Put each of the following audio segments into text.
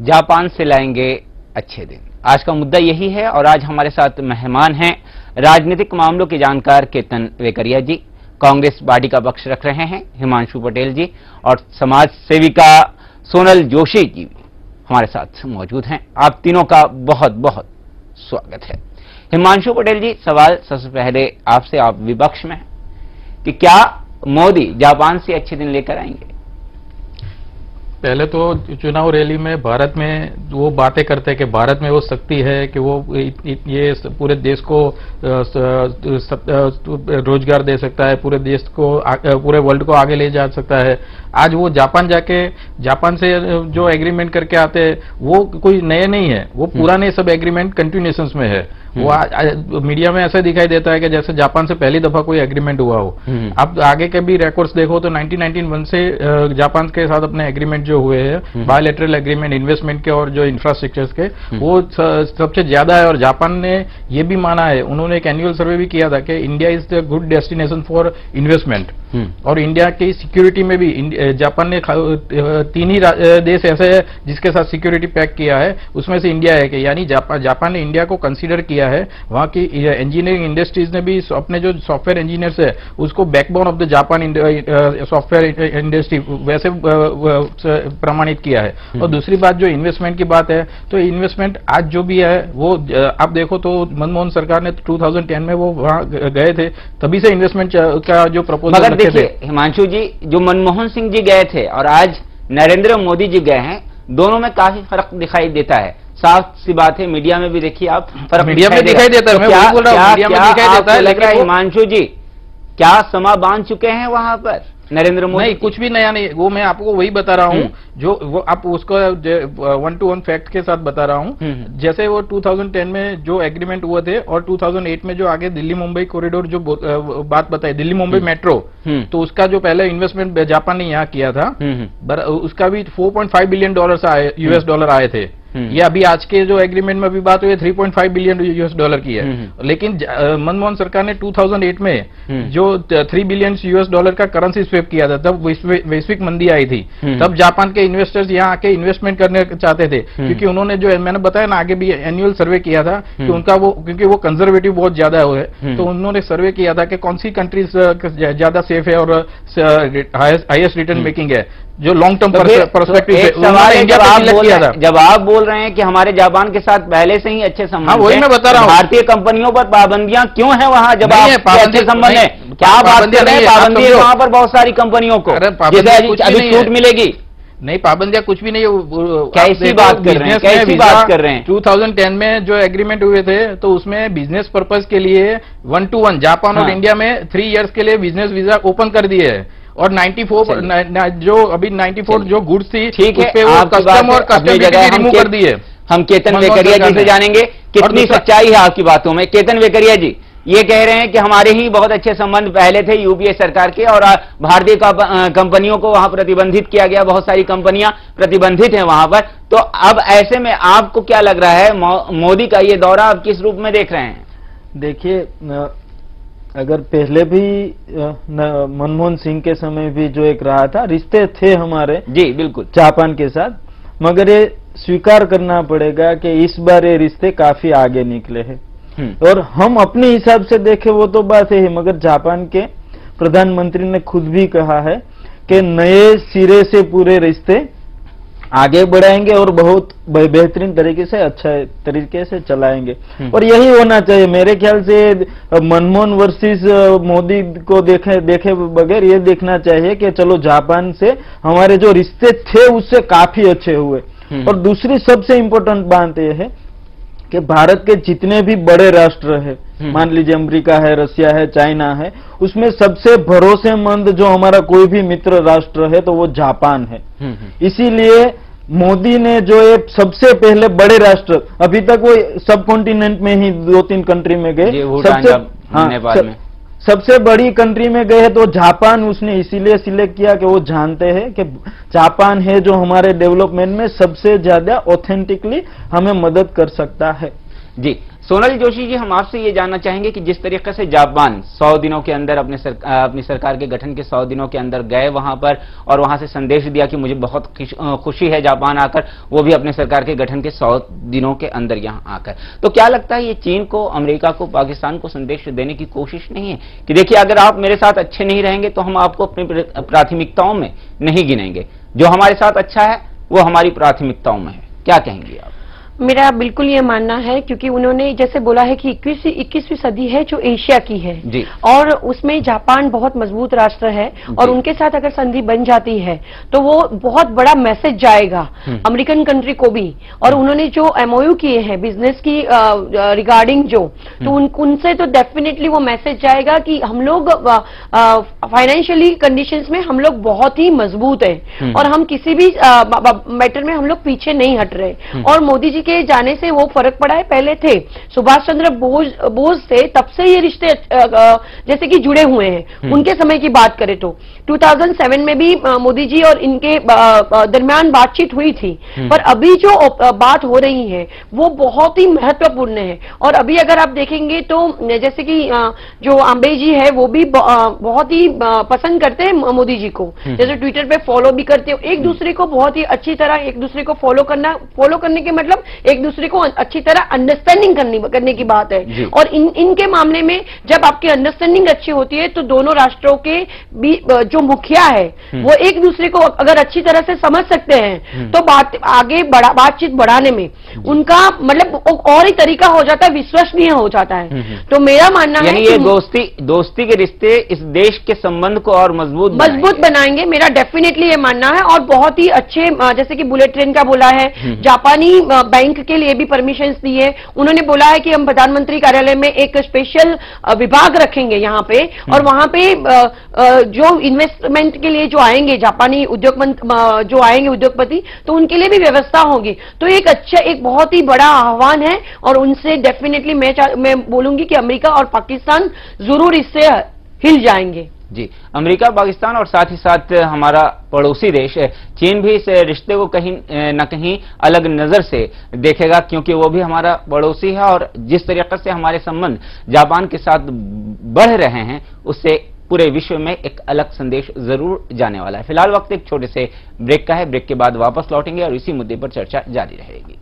Japan से लाएंगे अच्छे दिन, आज का मुद्दा यही है। और आज हमारे साथ मेहमान हैं राजनीतिक मामलों के जानकार केतन वेकरिया जी, कांग्रेस पार्टी का पक्ष रख रहे हैं हिमांशु पटेल जी, और समाज सेविका सोनल जोशी जी हमारे साथ मौजूद हैं। आप तीनों का बहुत बहुत स्वागत है। हिमांशु पटेल जी, सवाल सबसे पहले आपसे, आप विपक्ष में हैं, कि क्या मोदी जापान से अच्छे दिन लेकर आएंगे? पहले तो चुनाव रैली में भारत में वो बातें करते हैं कि भारत में वो शक्ति है कि वो ये पूरे देश को रोजगार दे सकता है, पूरे देश को, पूरे वर्ल्ड को आगे ले जा सकता है। आज वो जापान जाके, जापान से जो एग्रीमेंट करके आते हैं वो कोई नए नहीं है, वो पुराने सब एग्रीमेंट कंटिन्यूएशंस में है। वो मीडिया में ऐसा दिखाई देता है कि जैसे जापान से पहली दफा कोई एग्रीमेंट हुआ हो। अब आगे के भी रिकॉर्ड्स देखो तो 1991 से जापान के साथ अपने एग्रीमेंट जो हुए हैं, बायलैटरल एग्रीमेंट इन्वेस्टमेंट के और जो इंफ्रास्ट्रक्चर्स के, वो सबसे ज्यादा है। और जापान ने ये भी माना है, उन्होंने एक एनुअल सर्वे भी किया था कि India is the good destination for investment. और इंडिया की सिक्योरिटी में भी जापान ने 3 ही देश ऐसे है जिसके साथ सिक्योरिटी पैक किया है, उसमें से इंडिया है कि यानी जापान ने इंडिया को कंसीडर किया है। वहां की इंजीनियरिंग इंडस्ट्रीज ने भी अपने जो सॉफ्टवेयर इंजीनियर्स है उसको backbone of the Japan software industry वैसे प्रमाणित किया है। और दूसरी बात जो इन्वेस्टमेंट की बात है, तो इन्वेस्टमेंट आज जो भी है वो आप देखो तो मनमोहन सरकार ने 2010 में वो वहां गए थे, तभी से इन्वेस्टमेंट का जो प्रपोजल रखे थे। हिमांशु जी, जो मनमोहन सिंह जी गए थे और आज नरेंद्र मोदी जी गए हैं, दोनों में काफी फर्क दिखाई देता है। साफ सी बात है, मीडिया में भी देखिए आप, फर्क मीडिया में दिखाई देता है। मैं बोल रहा हूं मीडिया में दिखाई देता है, लेकिन हिमांशु जी क्या समा बांध चुके हैं वहां पर नरेंद्र मोदी? नहीं, कुछ भी नया नहीं, वो मैं आपको वही बता रहा हूं जो वो आप उसको 1-to-1 फैक्ट के साथ बता रहा हूं। जैसे वो 2010 में जो एग्रीमेंट हुए थे और 2008 में जो आगे दिल्ली मुंबई कॉरिडोर जो बात बताई, दिल्ली मुंबई मेट्रो, तो उसका जो पहले इन्वेस्टमेंट जापान ने यहाँ किया था, उसका भी $4.5 बिलियन US डॉलर आए थे। ये अभी आज के जो एग्रीमेंट में भी बात हुई है, $3.5 बिलियन US डॉलर की है। लेकिन मनमोहन सरकार ने 2008 में जो $3 बिलियन US डॉलर का करेंसी स्वेप किया था, तब वैश्विक मंदी आई थी, तब जापान के इन्वेस्टर्स यहाँ आके इन्वेस्टमेंट करने चाहते थे, क्योंकि उन्होंने जो मैंने बताया ना आगे भी एनुअल सर्वे किया था कि उनका वो, क्योंकि वो कंजर्वेटिव बहुत ज्यादा है, तो उन्होंने सर्वे किया था कि कौन सी कंट्रीज ज्यादा सेफ है और हाईएस्ट रिटर्न मेकिंग है, जो लॉन्ग टर्म पर्सपेक्टिव है। जब आप बोल रहे हैं कि हमारे जापान के साथ पहले से ही अच्छे संबंध, वही मैं बता रहा हूँ, भारतीय कंपनियों पर पाबंदियां क्यों है वहां? जब आप अच्छे संबंध है, क्या बात कर रहे हैं? पाबंदी है वहां पर बहुत सारी कंपनियों को, अभी छूट मिलेगी। नहीं, पाबंदियां कुछ भी नहीं है। कैसी बात कर रहे हैं? कैसी बात कर रहे हैं? 2010 में जो एग्रीमेंट हुए थे, तो उसमें बिजनेस पर्पज के लिए 1-to-1 जापान और इंडिया में 3 इयर्स के लिए बिजनेस वीजा ओपन कर दिए है। और 94 जो अभी 94 जो गुड्स थी, ठीक है, कस्टम और कस्टम रिमूव कर दिए। हम केतन वेकरिया जी से जानेंगे कितनी सच्चाई है आपकी बातों में। केतन वेकरिया जी ये कह रहे हैं कि हमारे ही बहुत अच्छे संबंध पहले थे यूपीए सरकार के, और भारतीय कंपनियों को वहां प्रतिबंधित किया गया, बहुत सारी कंपनियां प्रतिबंधित हैं वहां पर। तो अब ऐसे में आपको क्या लग रहा है, मोदी का ये दौरा आप किस रूप में देख रहे हैं? देखिए, अगर पहले भी मनमोहन सिंह के समय भी जो एक रहा था, रिश्ते थे हमारे जी बिल्कुल जापान के साथ, मगर ये स्वीकार करना पड़ेगा कि इस बार ये रिश्ते काफी आगे निकले हैं। और हम अपने हिसाब से देखें वो तो बात है, मगर जापान के प्रधानमंत्री ने खुद भी कहा है कि नए सिरे से पूरे रिश्ते आगे बढ़ाएंगे और बहुत बेहतरीन तरीके से, अच्छा तरीके से चलाएंगे। और यही होना चाहिए मेरे ख्याल से। मनमोहन वर्सेस मोदी को देखे बगैर ये देखना चाहिए कि चलो जापान से हमारे जो रिश्ते थे उससे काफी अच्छे हुए। और दूसरी सबसे इम्पोर्टेंट बात यह है कि भारत के जितने भी बड़े राष्ट्र है, मान लीजिए अमेरिका है, रशिया है, चाइना है, उसमें सबसे भरोसेमंद जो हमारा कोई भी मित्र राष्ट्र है तो वो जापान है। इसीलिए मोदी ने जो एक सबसे पहले बड़े राष्ट्र, अभी तक वो सब कॉन्टिनेंट में ही 2-3 कंट्री में गए, नेपाल में सबसे बड़ी कंट्री में गए तो जापान उसने इसीलिए सिलेक्ट किया कि वो जानते हैं कि जापान है जो हमारे डेवलपमेंट में सबसे ज्यादा ऑथेंटिकली हमें मदद कर सकता है। जी, सोनल जोशी जी, हम आपसे ये जानना चाहेंगे कि जिस तरीके से जापान 100 दिनों के अंदर अपनी सरकार के गठन के 100 दिनों के अंदर गए वहां पर और वहां से संदेश दिया कि मुझे बहुत खुशी है जापान आकर, वो भी अपने सरकार के गठन के 100 दिनों के अंदर यहां आकर, तो क्या लगता है ये चीन को, अमेरिका को, पाकिस्तान को संदेश देने की कोशिश नहीं है कि देखिए अगर आप मेरे साथ अच्छे नहीं रहेंगे तो हम आपको अपनी प्राथमिकताओं में नहीं गिनेंगे, जो हमारे साथ अच्छा है वो हमारी प्राथमिकताओं में है? क्या कहेंगे आप? मेरा बिल्कुल ये मानना है, क्योंकि उन्होंने जैसे बोला है कि 21वीं सदी है जो एशिया की है जी। और उसमें जापान बहुत मजबूत राष्ट्र है और उनके साथ अगर संधि बन जाती है तो वो बहुत बड़ा मैसेज जाएगा अमेरिकन कंट्री को भी। और उन्होंने जो एमओयू किए हैं बिजनेस की रिगार्डिंग जो, तो उनसे तो डेफिनेटली वो मैसेज जाएगा कि हम लोग फाइनेंशियली कंडीशंस में हम लोग बहुत ही मजबूत है और हम किसी भी मैटर में हम लोग पीछे नहीं हट रहे। और मोदी जी के जाने से वो फर्क पड़ा है, पहले थे सुभाष चंद्र बोस से, तब से ये रिश्ते जैसे कि जुड़े हुए हैं। उनके समय की बात करें तो 2007 में भी मोदी जी और इनके दरमियान बातचीत हुई थी, पर अभी जो बात हो रही है वो बहुत ही महत्वपूर्ण है। और अभी अगर आप देखेंगे तो जैसे कि जो आंबे जी है वो भी बहुत ही पसंद करते हैं मोदी जी को, जैसे ट्विटर पे फॉलो भी करते हो, एक दूसरे को बहुत ही अच्छी तरह एक दूसरे को फॉलो करने के मतलब एक दूसरे को अच्छी तरह अंडरस्टैंडिंग करने की बात है। और इनके मामले में जब आपकी अंडरस्टैंडिंग अच्छी होती है तो दोनों राष्ट्रों के भी जो मुखिया है वो एक दूसरे को अगर अच्छी तरह से समझ सकते हैं तो बातचीत बढ़ाने में उनका मतलब और ही तरीका हो जाता है, विश्वसनीय हो जाता है। तो मेरा मानना है ये दोस्ती के रिश्ते इस देश के संबंध को और मजबूत बनाएंगे, मेरा डेफिनेटली ये मानना है। और बहुत ही अच्छे, जैसे कि बुलेट ट्रेन का बोला है, जापानी बैंक के लिए भी परमिशंस दी है। उन्होंने बोला है कि हम प्रधानमंत्री कार्यालय में एक स्पेशल विभाग रखेंगे यहाँ पे, और वहां पे जो इन्वेस्टमेंट के लिए जो आएंगे जापानी उद्योगपति तो उनके लिए भी व्यवस्था होगी। तो एक बहुत ही बड़ा आह्वान है और उनसे डेफिनेटली मैं बोलूंगी कि अमेरिका और पाकिस्तान जरूर इससे हिल जाएंगे। जी, अमेरिका, पाकिस्तान और साथ ही साथ हमारा पड़ोसी देश चीन भी इस रिश्ते को कहीं न कहीं अलग नजर से देखेगा, क्योंकि वो भी हमारा पड़ोसी है और जिस तरीके से हमारे संबंध जापान के साथ बढ़ रहे हैं उससे पूरे विश्व में एक अलग संदेश जरूर जाने वाला है। फिलहाल वक्त एक छोटे से ब्रेक का है, ब्रेक के बाद वापस लौटेंगे और इसी मुद्दे पर चर्चा जारी रहेगी।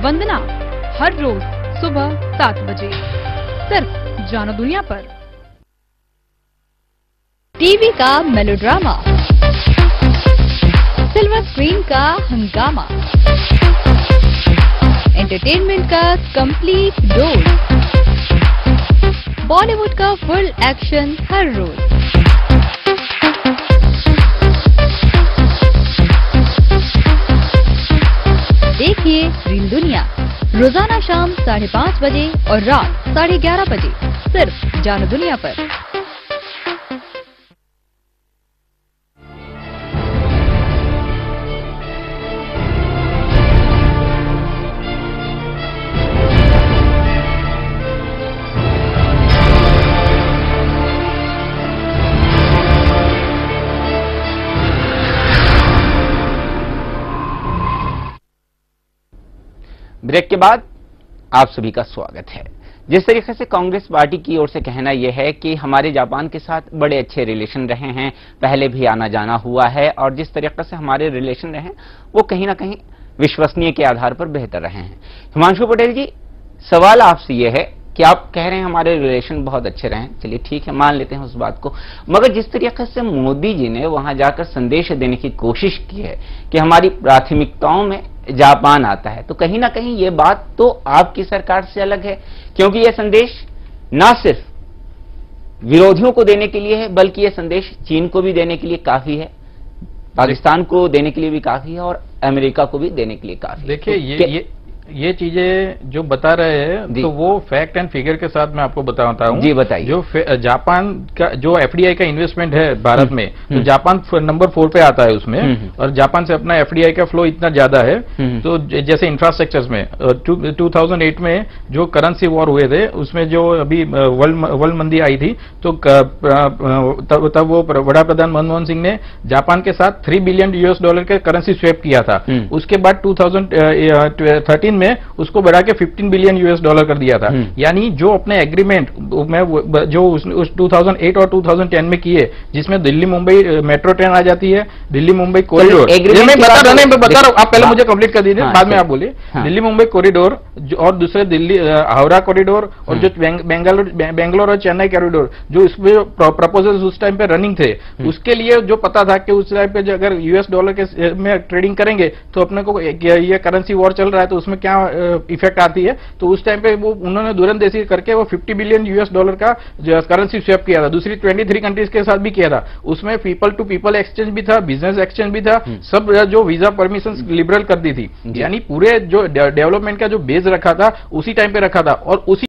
वंदना हर रोज सुबह 7 बजे सिर्फ जानो दुनिया पर। टीवी का मेलोड्रामा, सिल्वर स्क्रीन का हंगामा, एंटरटेनमेंट का कंप्लीट डोज, बॉलीवुड का फुल एक्शन हर रोज। देखिए रील दुनिया रोजाना शाम 5:30 बजे और रात 11:30 बजे सिर्फ जानो दुनिया पर। ब्रेक के बाद आप सभी का स्वागत है। जिस तरीके से कांग्रेस पार्टी की ओर से कहना यह है कि हमारे जापान के साथ बड़े अच्छे रिलेशन रहे हैं, पहले भी आना जाना हुआ है और जिस तरीके से हमारे रिलेशन रहे वो कहीं ना कहीं विश्वसनीय के आधार पर बेहतर रहे हैं। हिमांशु पटेल जी, सवाल आपसे यह है कि आप कह रहे हैं हमारे रिलेशन बहुत अच्छे रहे, चलिए ठीक है मान लेते हैं उस बात को, मगर जिस तरीके से मोदी जी ने वहां जाकर संदेश देने की कोशिश की है कि हमारी प्राथमिकताओं में जापान आता है, तो कहीं ना कहीं ये बात तो आपकी सरकार से अलग है, क्योंकि यह संदेश ना सिर्फ विरोधियों को देने के लिए है, बल्कि ये संदेश चीन को भी देने के लिए काफी है, पाकिस्तान को देने के लिए भी काफी है और अमेरिका को भी देने के लिए काफी है। देखिए ये चीजें जो बता रहे हैं तो वो फैक्ट एंड फिगर के साथ मैं आपको बताता हूँ। जी बताइए। जो जापान का जो एफडीआई का इन्वेस्टमेंट है भारत में, तो जापान नंबर 4 पे आता है उसमें, और जापान से अपना एफडीआई का फ्लो इतना ज्यादा है। तो जैसे इंफ्रास्ट्रक्चर्स में 2008 में जो करेंसी वॉर हुए थे उसमें जो अभी वर्ल्ड मंदी आई थी, तो तब वो बड़ा प्रधान मनमोहन सिंह ने जापान के साथ $3 बिलियन US के करेंसी स्वेप किया था। उसके बाद 2013 में उसको बढ़ा के $15 बिलियन US कर दिया था। यानी जो अपने एग्रीमेंट में जो उस 2008 और 2010 में किए, जिसमें दिल्ली मुंबई मेट्रो ट्रेन आ जाती है, दिल्ली मुंबई कॉरिडोर, मैं बता रहा हूं, आप पहले मुझे कंप्लीट कर दीजिए, बाद में आप बोलिए। दिल्ली मुंबई कॉरिडोर और दूसरे दिल्ली हावड़ा कॉरिडोर और जो बेंगलोर और चेन्नई कॉरिडोर, जो इसमें प्रपोजल्स उस टाइम पे रनिंग थे, उसके लिए जो पता था कि उस टाइम पे अगर $, के में ट्रेडिंग करेंगे तो अपने को ये करेंसी वॉर चल रहा है तो उसमें क्या इफेक्ट आती है, तो उस टाइम पे वो उन्होंने दूरंदेशी करके वो $50 बिलियन का करेंसी स्वैप किया था। दूसरी 23 कंट्रीज के साथ भी किया था। उसमें पीपल टू पीपल एक्सचेंज भी था, बिजनेस एक्सचेंज भी था, सब जो वीजा परमिशन लिबरल कर दी थी। यानी पूरे जो डेवलपमेंट का जो बेस रखा था उसी टाइम पे रखा था, और उसी